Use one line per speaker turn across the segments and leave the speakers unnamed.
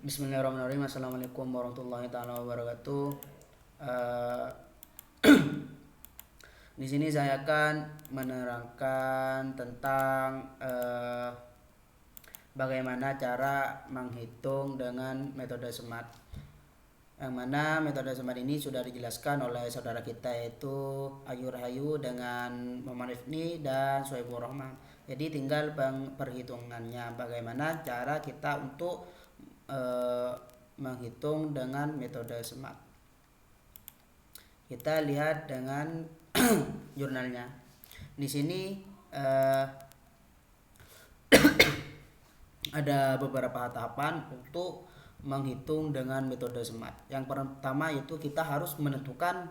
Bismillahirrahmanirrahim. Assalamualaikum warahmatullahi taala wabarakatuh. Eh, di sini saya akan menerangkan tentang bagaimana cara menghitung dengan metode SMART. Yang mana metode SMART ini sudah dijelaskan oleh saudara kita yaitu Ayu Rahayu dengan Muhammad Rifni dan Soebul Rahman. Jadi tinggal perhitungannya bagaimana cara kita untuk eh, menghitung dengan metode SMART. Kita lihat dengan jurnalnya. Di sini ada beberapa tahapan untuk menghitung dengan metode SMART. Yang pertama itu kita harus menentukan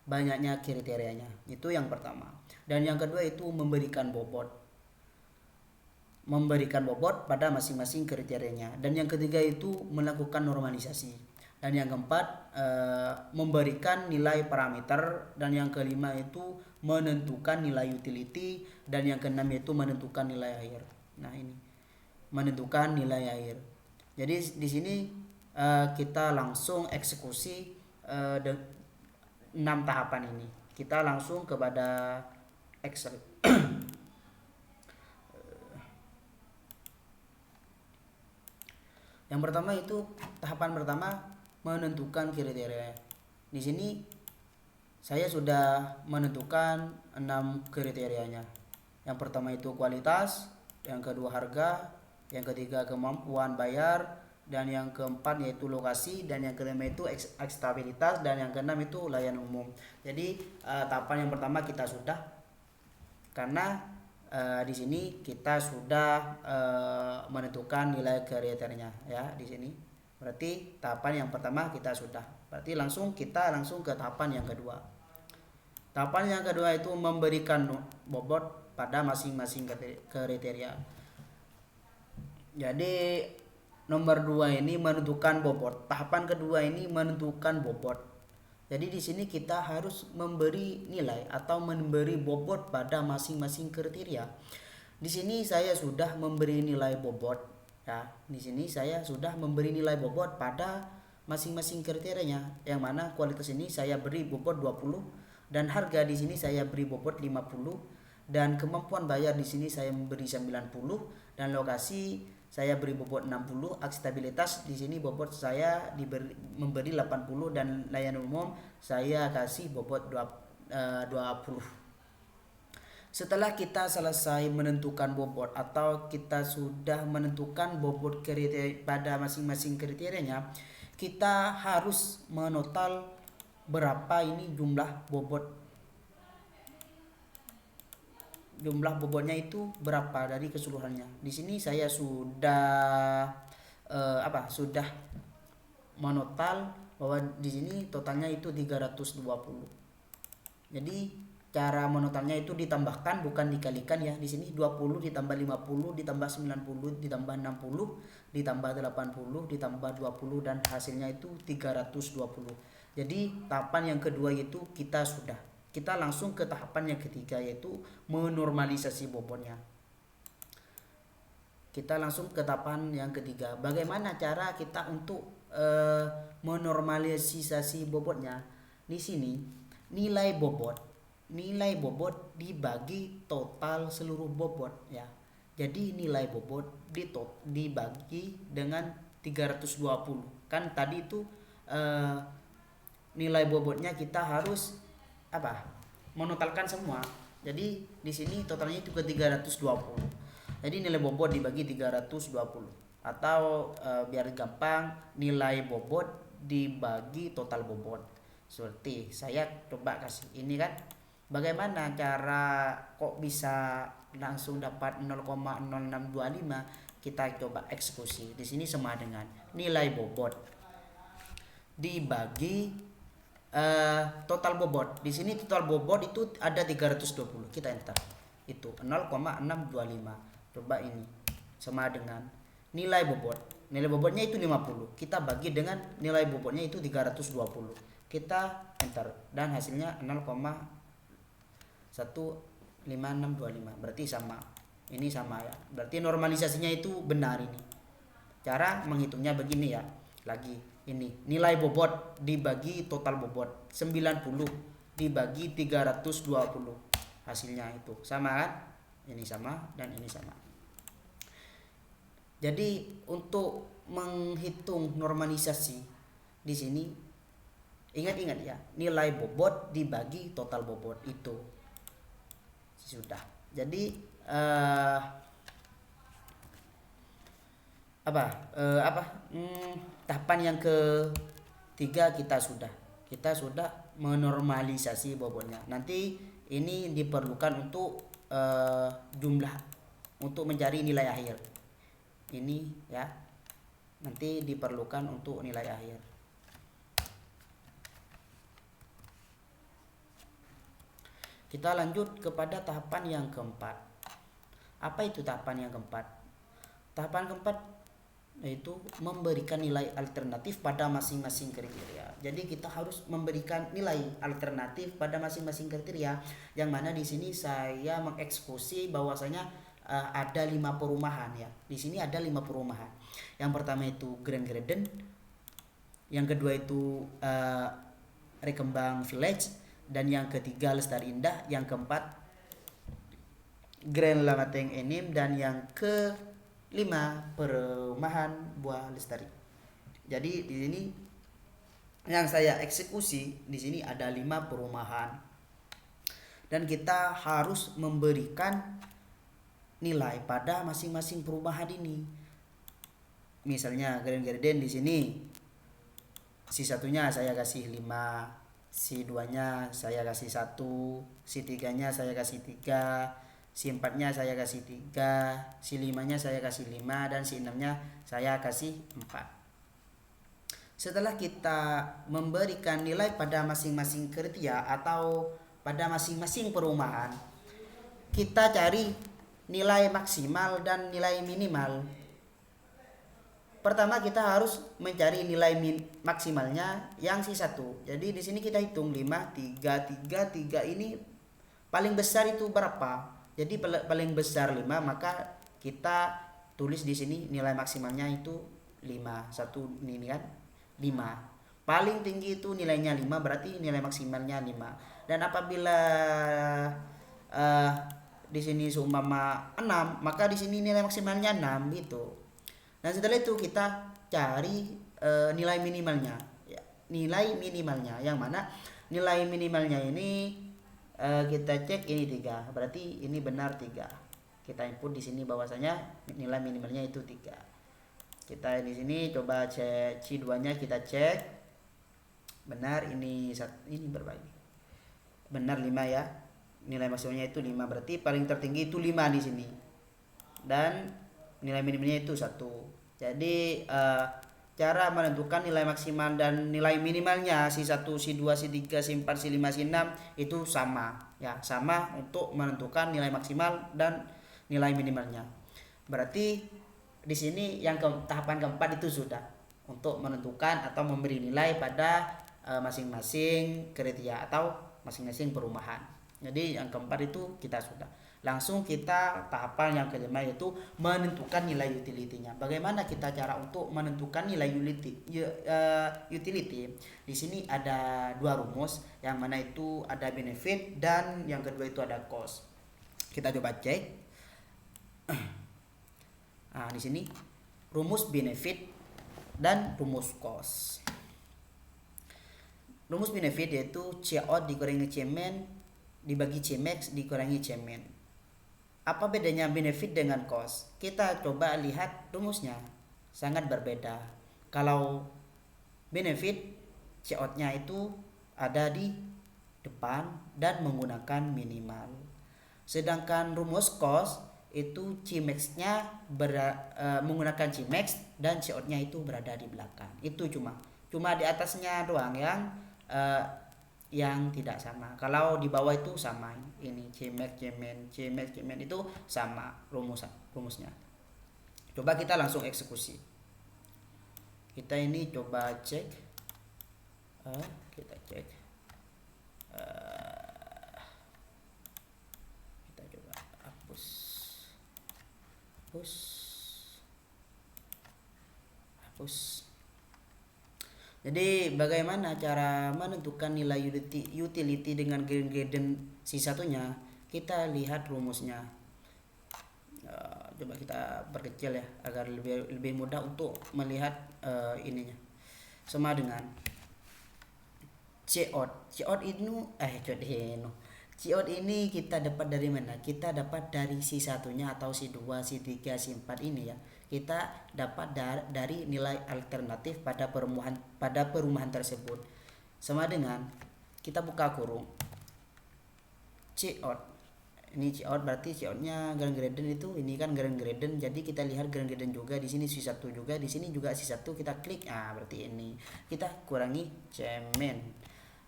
banyaknya kriterianya. Itu yang pertama. Dan yang kedua itu memberikan bobot pada masing-masing kriterianya. Dan yang ketiga itu melakukan normalisasi. Dan yang keempat memberikan nilai parameter. Dan yang kelima itu menentukan nilai utility. Dan yang keenam itu menentukan nilai air. Nah ini menentukan nilai air. Jadi di sini kita langsung eksekusi 6 tahapan ini. Kita langsung kepada Excel. Yang pertama itu tahapan pertama menentukan kriteria. Di sini saya sudah menentukan 6 kriterianya. Yang pertama itu kualitas, yang kedua harga, yang ketiga kemampuan bayar, dan yang keempat yaitu lokasi, dan yang kelima itu ekstabilitas, dan yang keenam itu layanan umum. Jadi tahapan yang pertama kita sudah, karena di sini kita sudah menentukan nilai kriterianya ya di sini. Berarti tahapan yang pertama kita sudah. Berarti kita langsung ke tahapan yang kedua. Tahapan yang kedua itu memberikan bobot pada masing-masing kriteria. Jadi nomor 2 ini menentukan bobot. Tahapan kedua ini menentukan bobot. Jadi di sini kita harus memberi nilai atau memberi bobot pada masing-masing kriteria. Di sini saya sudah memberi nilai bobot ya. Di sini saya sudah memberi nilai bobot pada masing-masing kriterianya. Yang mana kualitas ini saya beri bobot 20 dan harga di sini saya beri bobot 50 dan kemampuan bayar di sini saya memberi 90 dan lokasi saya beri bobot 60, akstabilitas di sini bobot saya memberi 80 dan layanan umum saya kasih bobot 20. Setelah kita selesai menentukan bobot atau kita sudah menentukan bobot kriteria pada masing-masing kriterianya, kita harus menotal berapa ini jumlah bobotnya itu berapa dari keseluruhannya. Di sini saya sudah sudah menotal bahwa di sini totalnya itu 320. Jadi cara menotalnya itu ditambahkan bukan dikalikan ya. Di sini 20 ditambah 50 ditambah 90 ditambah 60 ditambah 80 ditambah 20 dan hasilnya itu 320. Jadi tahapan yang kedua itu kita langsung ke tahapan yang ketiga yaitu menormalisasi bobotnya. Kita langsung ke tahapan yang ketiga. Bagaimana cara kita untuk menormalisasi bobotnya? Di sini nilai bobot dibagi total seluruh bobot ya. Jadi nilai bobot dibagi dengan 320. Kan tadi itu nilai bobotnya kita harus menotalkan semua. Jadi di sini totalnya itu ke 320. Jadi nilai bobot dibagi 320 atau biar gampang nilai bobot dibagi total bobot. Seperti saya coba kasih ini kan. Bagaimana cara kok bisa langsung dapat 0,0625? Kita coba eksekusi. Di sini sama dengan nilai bobot dibagi total bobot. Di sini total bobot itu ada 320. Kita enter. Itu 0,625. Coba ini sama dengan nilai bobot. Nilai bobotnya itu 50. Kita bagi dengan nilai bobotnya itu 320. Kita enter dan hasilnya 0,15625. Berarti sama. Ini sama ya. Berarti normalisasinya itu benar ini. Cara menghitungnya begini ya. Lagi ini nilai bobot dibagi total bobot 90 dibagi 320, hasilnya itu sama kan, ini sama dan ini sama. Jadi untuk menghitung normalisasi di sini ingat-ingat ya, nilai bobot dibagi total bobot itu sudah. Jadi tahapan yang ketiga kita sudah menormalisasi bobotnya. Nanti ini diperlukan untuk jumlah untuk mencari nilai akhir. Ini ya, nanti diperlukan untuk nilai akhir. Kita lanjut kepada tahapan yang keempat. Apa itu tahapan yang keempat? Tahapan keempat yaitu memberikan nilai alternatif pada masing-masing kriteria. Jadi kita harus memberikan nilai alternatif pada masing-masing kriteria, yang mana di sini saya mengeksekusi bahwasanya ada 5 perumahan ya. Di sini ada 5 perumahan. Yang pertama itu Grand Garden, yang kedua itu Rekembang Village, dan yang ketiga Lestari Indah, yang keempat Grand Lamateng Enim, dan yang kelima perumahan Buah Lestari. Jadi di sini yang saya eksekusi di sini ada 5 perumahan, dan kita harus memberikan nilai pada masing-masing perumahan ini. Misalnya Grand Garden di sini si satunya saya kasih 5, si 2-nya saya kasih 1, si 3-nya saya kasih 3, si 4-nya saya kasih 3, si 5-nya saya kasih 5, dan si 6-nya saya kasih 4. Setelah kita memberikan nilai pada masing-masing kriteria atau pada masing-masing perumahan, kita cari nilai maksimal dan nilai minimal. Pertama kita harus mencari nilai maksimalnya yang si 1. Jadi di sini kita hitung 5, 3, 3, 3 ini paling besar itu berapa? Jadi paling besar 5, maka kita tulis di sini nilai maksimalnya itu 5. Satu ini kan 5. Paling tinggi itu nilainya 5, berarti nilai maksimalnya 5. Dan apabila di sini seumpama 6, maka di sini nilai maksimalnya 6 gitu. Dan setelah itu kita cari nilai minimalnya. Ya, nilai minimalnya yang mana nilai minimalnya ini kita cek ini 3. Berarti ini benar 3. Kita input di sini bahwasanya nilai minimalnya itu 3. Kita di sini coba cek C2-nya, kita cek. Benar ini berapa ini? Benar 5 ya. Nilai maksimalnya itu 5, berarti paling tertinggi itu 5 di sini. Dan nilai minimalnya itu 1. Jadi cara menentukan nilai maksimal dan nilai minimalnya si 1, si 2, si 3, si 4, si 5, si 6 itu sama ya, sama untuk menentukan nilai maksimal dan nilai minimalnya. Berarti di sini yang tahapan keempat itu sudah untuk menentukan atau memberi nilai pada masing-masing kriteria atau masing-masing perumahan. Jadi yang keempat itu kita sudah. Langsung kita tahapan yang kelima yaitu menentukan nilai utility-nya. Bagaimana kita cara untuk menentukan nilai utility? Di sini ada 2 rumus, yang mana itu ada benefit dan yang kedua itu ada cost. Kita coba cek. Nah, di sini rumus benefit dan rumus cost. Rumus benefit yaitu Cout dikurangi Cmin dibagi Cmax dikurangi Cmin. Apa bedanya benefit dengan cost? Kita coba lihat rumusnya, sangat berbeda. Kalau benefit Cout-nya itu ada di depan dan menggunakan minimal. Sedangkan rumus cost itu Cmax-nya menggunakan Cmax dan Cout-nya itu berada di belakang. Itu cuma di atasnya doang yang tidak sama. Kalau di bawah itu sama. Ini Cmax Cmin itu sama rumusnya. Coba kita langsung eksekusi. Kita ini coba cek. Kita cek. Kita coba hapus. Terus jadi bagaimana cara menentukan nilai utility dengan gradient si satunya? Kita lihat rumusnya. Coba kita perkecil ya agar lebih mudah untuk melihat ininya. Sama dengan Cout ini kita dapat dari mana? Kita dapat dari si satunya atau si 2, si 3, si 4 ini ya. Kita dapat dari nilai alternatif pada perumahan tersebut. Sama dengan kita buka kurung Cout. Ini Cout berarti Coutnya grand gradient itu, ini kan grand gradient. Jadi kita lihat grand gradient juga di sini si satu juga, di sini juga si satu, kita klik. Berarti ini. Kita kurangi cemen.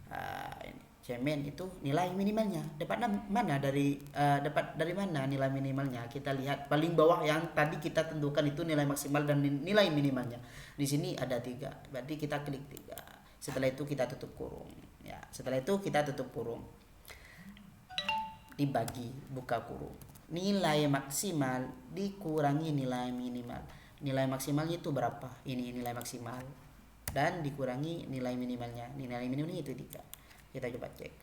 Ini cemen itu nilai minimalnya dapat dari mana nilai minimalnya? Kita lihat paling bawah yang tadi kita tentukan itu nilai maksimal dan nilai minimalnya. Di sini ada 3, berarti kita klik 3. Setelah itu kita tutup kurung ya. Setelah itu kita tutup kurung, dibagi buka kurung, nilai maksimal dikurangi nilai minimal. Nilai maksimalnya itu berapa? Ini nilai maksimal dan dikurangi nilai minimalnya. Nilai minimalnya itu 3. Kita coba cek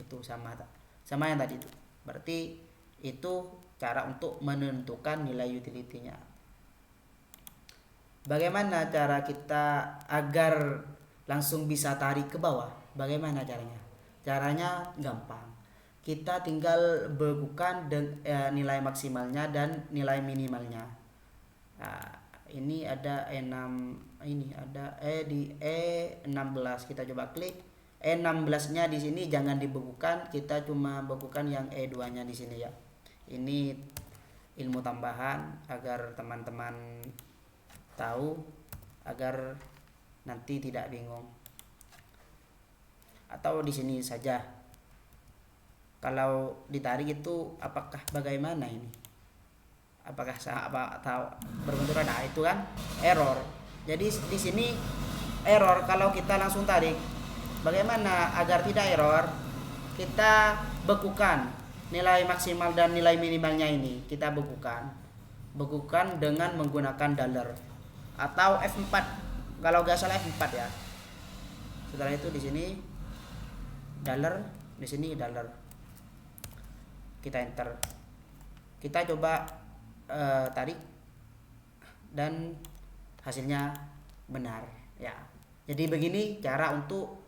itu sama yang tadi itu. Berarti itu cara untuk menentukan nilai utility-nya. Bagaimana cara kita agar langsung bisa tarik ke bawah? Bagaimana caranya? Caranya gampang. Kita tinggal bekukan nilai maksimalnya dan nilai minimalnya. Ini ada E6, ini ada di E16. Kita coba klik. E16-nya di sini jangan dibekukan, kita cuma bekukan yang E2-nya di sini ya. Ini ilmu tambahan agar teman-teman tahu, agar nanti tidak bingung. Atau di sini saja. Kalau ditarik itu apakah bagaimana ini? Apakah tahu berbenturan? Itu kan error. Jadi di sini error kalau kita langsung tarik. Bagaimana agar tidak error? Kita bekukan nilai maksimal dan nilai minimalnya ini. Kita bekukan dengan menggunakan dollar atau F4. Kalau nggak salah F4 ya. Setelah itu di sini dollar, di sini dollar. Kita enter. Kita coba tarik dan hasilnya benar ya. Jadi begini cara untuk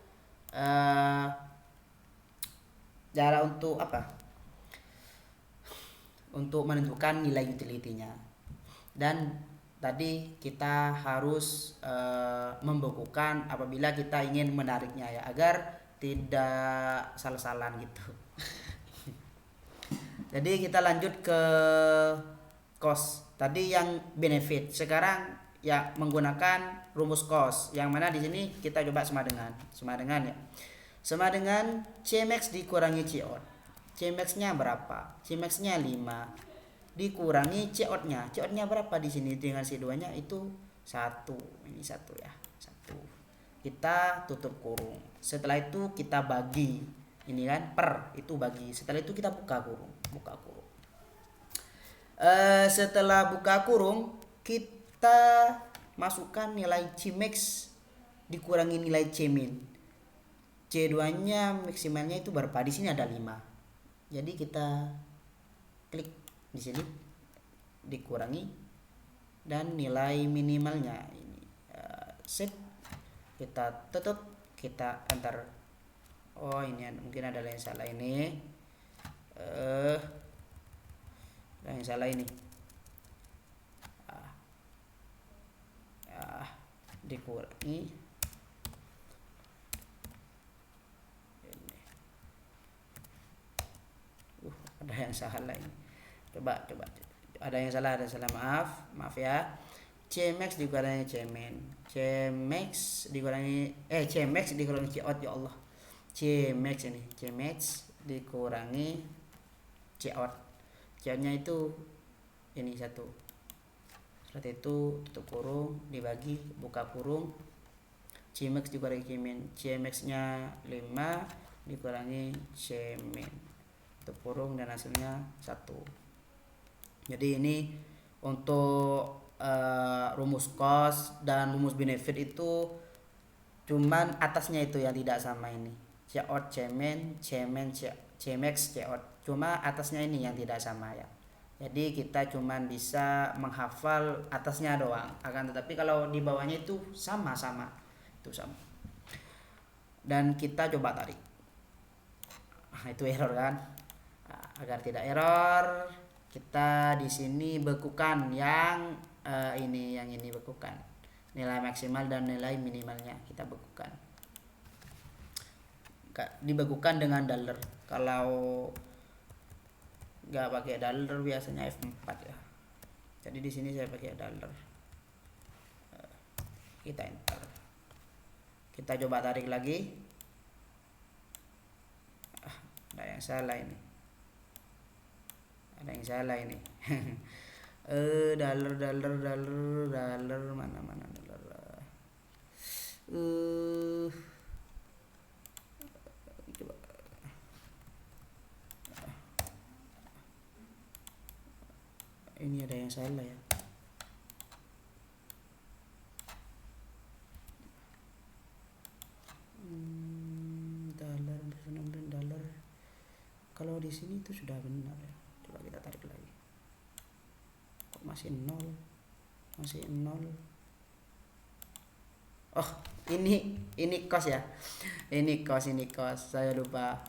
untuk menentukan nilai utility-nya. Dan tadi kita harus membekukan apabila kita ingin menariknya ya, agar tidak salah-salahan gitu. Jadi kita lanjut ke cost. Tadi yang benefit. Sekarang ya menggunakan rumus cost, yang mana di sini kita coba sama dengan ya. Sama dengan Cmax dikurangi Cout. Cmax-nya berapa? Cmax-nya 5 dikurangi Cout-nya. Cout-nya berapa di sini dengan C2-nya itu 1. Ini 1 ya. 1. Kita tutup kurung. Setelah itu kita bagi. Ini kan per, itu bagi. Setelah itu kita buka kurung. Setelah buka kurung, kita masukkan nilai Cmax dikurangi nilai Cmin. C2-nya maksimalnya itu berapa? Di sini ada 5. Jadi kita klik di sini dikurangi dan nilai minimalnya ini set. Kita tutup, kita enter. Oh, ini mungkin ada yang salah ini. Yang salah ini. Dikurangi ada yang salah ini. Coba ada yang salah, maaf ya. Cmax dikurangi Cmin, Cmax dikurangi Cout, ya Allah. Cmax ini, Cmax dikurangi Cout. Coutnya itu ini 1. Setelah itu tutup kurung, dibagi, buka kurung. Cmax dikurangi Cmin. Cmax-nya 5 dikurangi Cmin. Tutup kurung dan hasilnya 1. Jadi ini untuk rumus cost dan rumus benefit itu cuman atasnya itu yang tidak sama ini. Cout, Cmin, Cmax, Cout. Cuma atasnya ini yang tidak sama ya. Jadi kita cuman bisa menghafal atasnya doang. Akan tetapi kalau di bawahnya itu sama-sama. Itu sama. Dan kita coba tarik. Nah, itu error kan? Nah, agar tidak error, kita di sini bekukan yang yang ini bekukan. Nilai maksimal dan nilai minimalnya kita bekukan. Dibekukan dengan dollar. Kalau nggak pakai dollar biasanya F4 ya. Jadi di sini saya pakai dollar. Kita enter. Kita coba tarik lagi. Ada yang salah ini. Dollar mana dollar. Coba. Ini ada yang salah ya. Dollar. Kalau di sini itu sudah benar ya. Coba kita tarik lagi. Kok masih nol? Oh, ini cost ya. Ini cost. Saya lupa.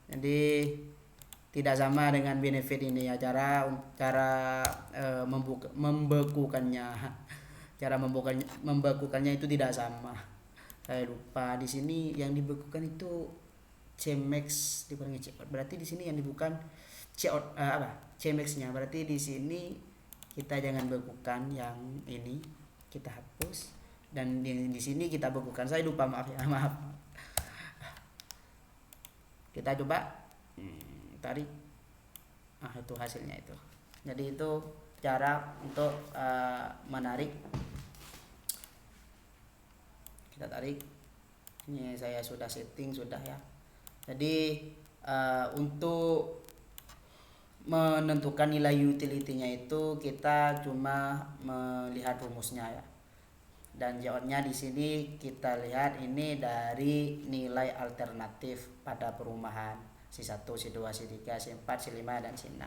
Jadi tidak sama dengan benefit ini ya, cara membekukannya. Cara membekukannya itu tidak sama. Saya lupa. Di sini yang dibekukan itu Cmax dikurangi Cout. Berarti di sini yang dibukan Cmax-nya. Berarti di sini kita jangan bekukan yang ini, kita hapus, dan di sini kita bekukan. Saya lupa, maaf. Kita coba tarik. Itu hasilnya itu. Jadi itu cara untuk menarik. Kita tarik. Ini saya sudah setting sudah ya. Jadi untuk menentukan nilai utility-nya itu kita cuma melihat rumusnya ya. Dan jawabannya di sini kita lihat ini dari nilai alternatif pada perumahan C1, C2, C3, C4, C5 dan C6.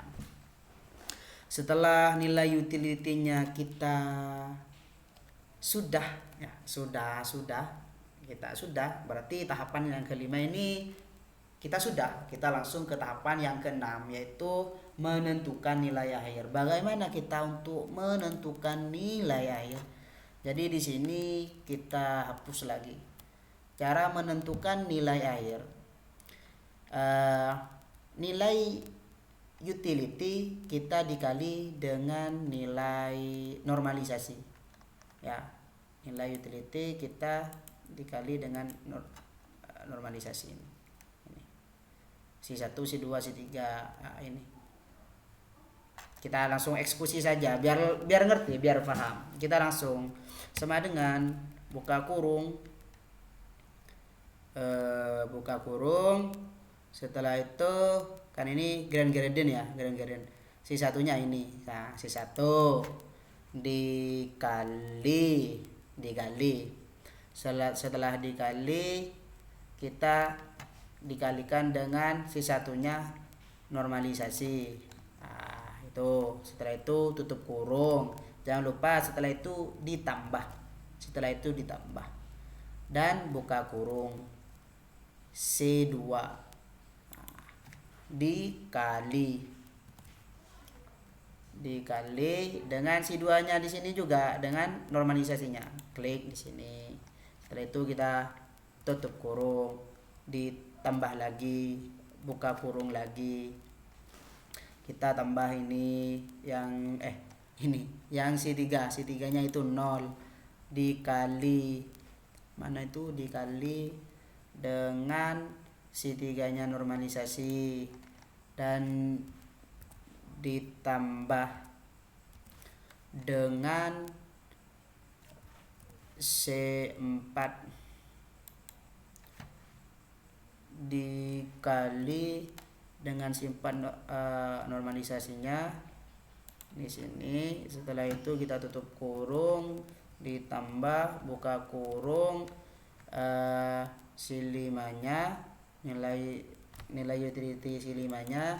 Setelah nilai utility-nya kita sudah, berarti tahapan yang kelima ini kita langsung ke tahapan yang keenam, yaitu menentukan nilai akhir. Bagaimana kita untuk menentukan nilai akhir? Jadi di sini kita hapus lagi. Cara menentukan nilai akhir. Nilai utility kita dikali dengan nilai normalisasi. Ya, nilai utility kita dikali dengan normalisasi ini. C1, C2, C3 ini. Kita langsung eksekusi saja biar ngerti, biar paham. Kita langsung sama dengan buka kurung, setelah itu kan ini grand ya, C1-nya ini. Nah, C1 dikali. Setelah dikali, kita dikalikan dengan C1-nya normalisasi. Nah, itu. Setelah itu tutup kurung. Jangan lupa setelah itu ditambah. Dan buka kurung. C2 dikali dengan C2-nya di sini juga dengan normalisasinya. Klik di sini. Setelah itu kita tutup kurung, ditambah lagi, buka kurung lagi. Kita tambah ini yang C3-nya itu 0 dikali dengan C3-nya normalisasi dan ditambah dengan C4 dikali dengan C4 normalisasinya di sini. Setelah itu kita tutup kurung, ditambah buka kurung, si 5-nya, nilai utility si 5-nya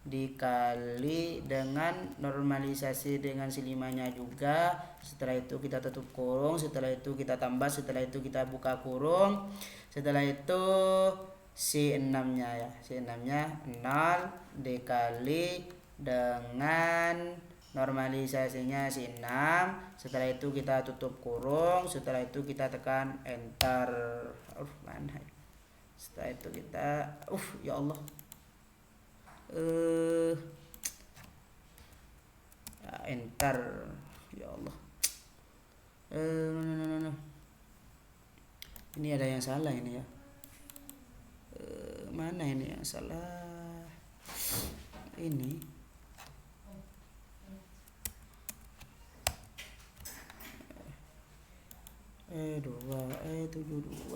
dikali dengan normalisasi dengan si 5-nya juga. Setelah itu kita tutup kurung, setelah itu kita tambah, setelah itu kita buka kurung, setelah itu si 6-nya ya, si 6-nya 0 dikali dengan normalisasinya si 6. Setelah itu kita tutup kurung, setelah itu kita tekan enter. Mana ya? Setelah itu kita ya Allah, enter, ya Allah. Ini ada yang salah ini ya. Mana ini yang salah? Ini 72.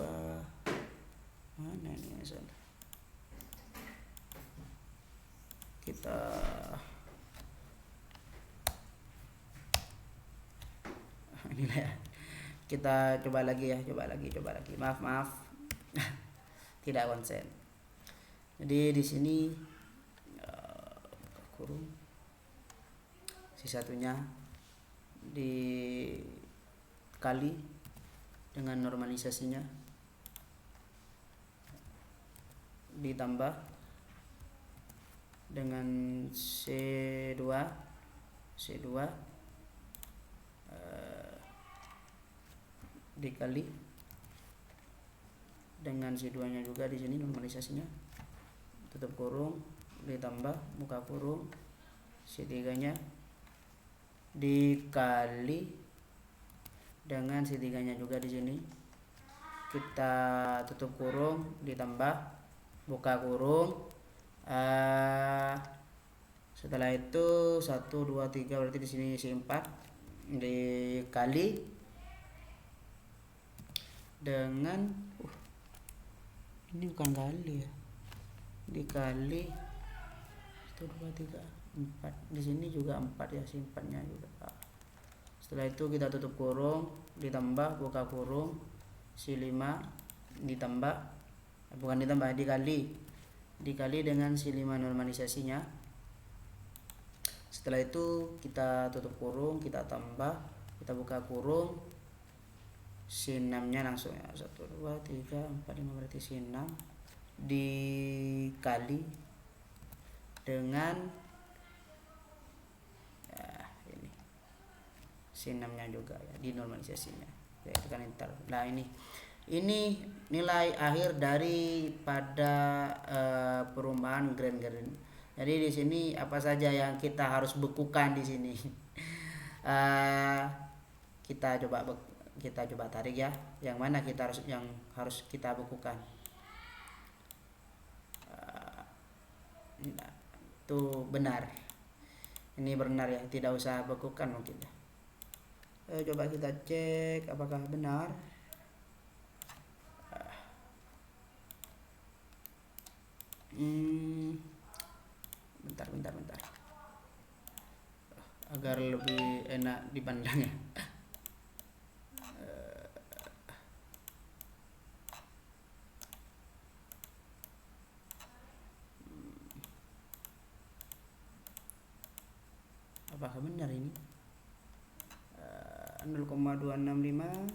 Mana ini yang salah? Kita inilah ya. Kita coba lagi ya, coba lagi. Maaf. Tidak konsen. Jadi di sini kurung, si satunya dikali dengan normalisasinya, ditambah dengan C2 dikali dengan C2-nya juga di sini normalisasinya, tutup kurung, ditambah buka kurung, C3-nya dikali dengan C3-nya juga di sini. Kita tutup kurung, ditambah buka kurung. Setelah itu 1 2 3 berarti di sini C4 dikali dengan ini bukan kali ya, dikali 1 2 3 4, di sini juga 4 ya, simpannya juga. Setelah itu kita tutup kurung, ditambah buka kurung, C5 ditambah dikali dengan C5 normalisasinya. Setelah itu kita tutup kurung, kita tambah, kita buka kurung, C6-nya langsung ya, 1 2 3 4 5 berarti C6 dikali dengan ini C6-nya juga ya, di normalisasinya. Ya, tekan enter. Nah, ini nilai akhir daripada perubahan grain. Jadi di sini apa saja yang kita harus bekukan di sini. Kita coba tarik ya, yang mana yang harus kita bekukan. Itu benar, ini benar ya, tidak usah bekukan mungkin ya. Coba kita cek apakah benar. Bentar agar lebih enak dipandangnya. Apakah benar ini? 0,265.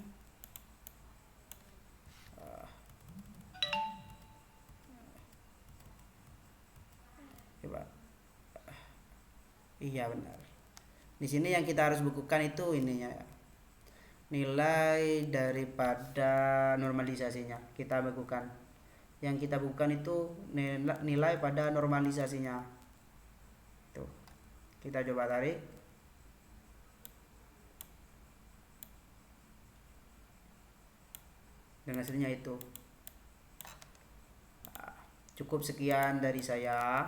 Coba. Iya benar. Di sini yang kita harus bukukan itu ininya, nilai daripada normalisasinya kita bukukan. Yang kita bukukan itu nilai pada normalisasinya. Tuh. Kita coba tarik. Dan hasilnya itu. Cukup sekian dari saya.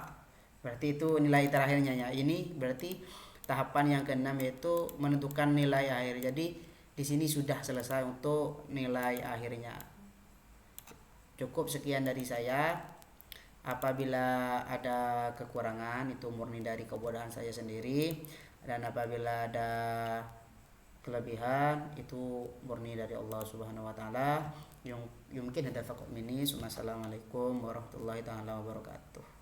Berarti itu nilai terakhirnya ya. Ini berarti tahapan yang keenam, yaitu menentukan nilai akhir. Jadi di sini sudah selesai untuk nilai akhirnya. Cukup sekian dari saya. Apabila ada kekurangan, itu murni dari kebodohan saya sendiri. Dan apabila ada kelebihan itu murni dari Allah Subhanahu wa taala. Yumkin ada faqat mini. Assalamualaikum warahmatullahi taala wabarakatuh.